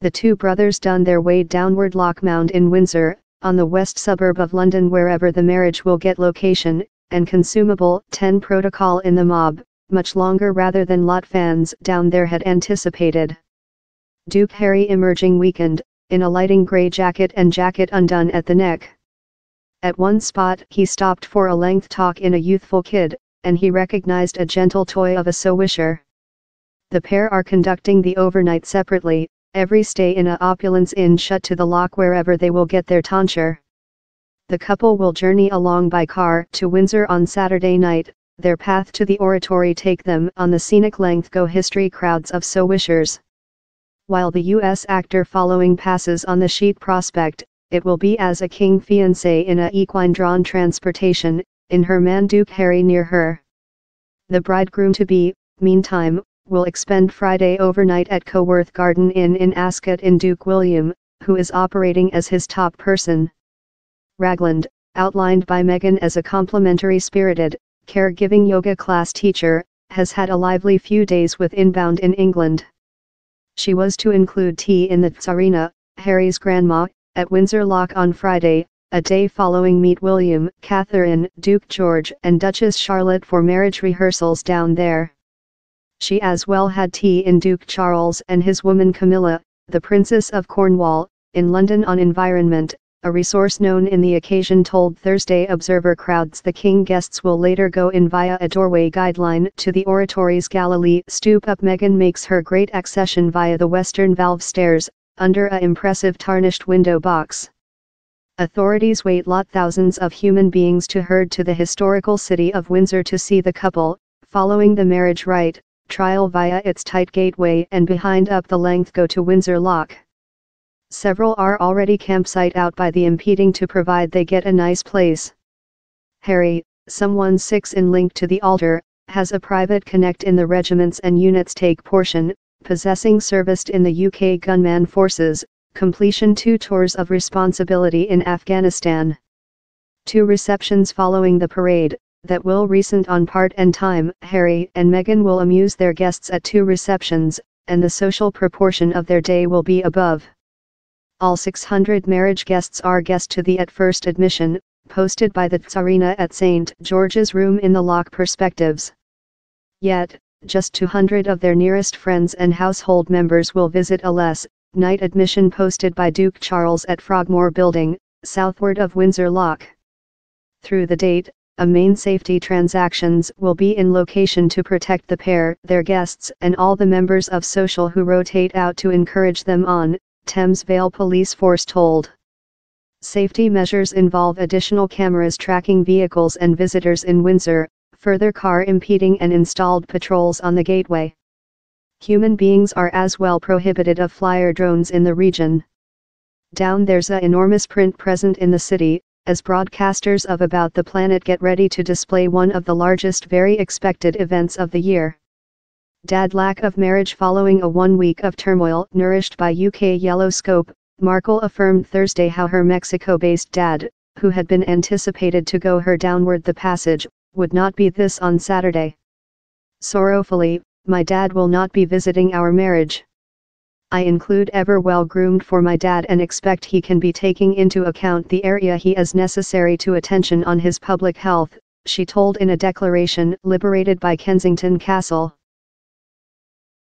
The two brothers done their way downward Lochmount in Windsor, on the west suburb of London, wherever the marriage will get location, and consumable 10 protocol in the mob, much longer rather than lot fans down there had anticipated. Duke Harry emerging weakened, in a lighting grey jacket and jacket undone at the neck. At one spot he stopped for a length talk in a youthful kid, and he recognized a gentle toy of a so-wisher. The pair are conducting the overnight separately, every stay in a opulence inn shut to the lock wherever they will get their tonsure. The couple will journey along by car to Windsor on Saturday night, their path to the oratory take them on the scenic length go history crowds of so-wishers. While the U.S. actor following passes on the sheet prospect, it will be as a king fiancé in a equine-drawn transportation, in her man Duke Harry near her. The bridegroom-to-be, meantime, will expend Friday overnight at Coworth Garden Inn in Ascot in Duke William, who is operating as his top person. Ragland, outlined by Meghan as a complimentary-spirited, caregiving yoga class teacher, has had a lively few days with inbound in England. She was to include tea in the Tsarina, Harry's grandma, at Windsor Loch on Friday, a day following meet William, Catherine, Duke George and Duchess Charlotte for marriage rehearsals down there. She as well had tea in Duke Charles and his woman Camilla, the Princess of Cornwall, in London on Environment, a resource known in the occasion told Thursday Observer crowds the king guests will later go in via a doorway guideline to the oratory's Galilee stoop up. Meghan makes her great accession via the western valve stairs, under a impressive tarnished window box. Authorities wait lot thousands of human beings to herd to the historical city of Windsor to see the couple, following the marriage rite trial via its tight gateway and behind up the length go to Windsor Loch. Several are already campsite out by the impeding to provide they get a nice place. Harry, someone 6 in link to the altar, has a private connect in the regiments and units take portion, possessing serviced in the UK gunman forces, completion 2 tours of responsibility in Afghanistan. 2 receptions following the parade, that will recent on part and time. Harry and Meghan will amuse their guests at 2 receptions, and the social proportion of their day will be above. All 600 marriage guests are guest to the at first admission, posted by the Tsarina at St. George's Room in the Loch Perspectives. Yet, just 200 of their nearest friends and household members will visit a less night admission posted by Duke Charles at Frogmore Building, southward of Windsor Loch. Through the date, a main safety transactions will be in location to protect the pair, their guests and all the members of social who rotate out to encourage them on, Thames Vale Police Force told. Safety measures involve additional cameras tracking vehicles and visitors in Windsor, further car impeding and installed patrols on the gateway. Human beings are as well prohibited of flyer drones in the region. Down there's a enormous print present in the city, as broadcasters of About the Planet get ready to display one of the largest very expected events of the year. Dad lack of marriage following a 1 week of turmoil nourished by UK yellow scope, Markle affirmed Thursday how her Mexico-based dad, who had been anticipated to go her downward the passage, would not be this on Saturday. Sorrowfully, my dad will not be visiting our marriage. I include ever well groomed for my dad and expect he can be taking into account the area he is necessary to attention on his public health, she told in a declaration liberated by Kensington Castle.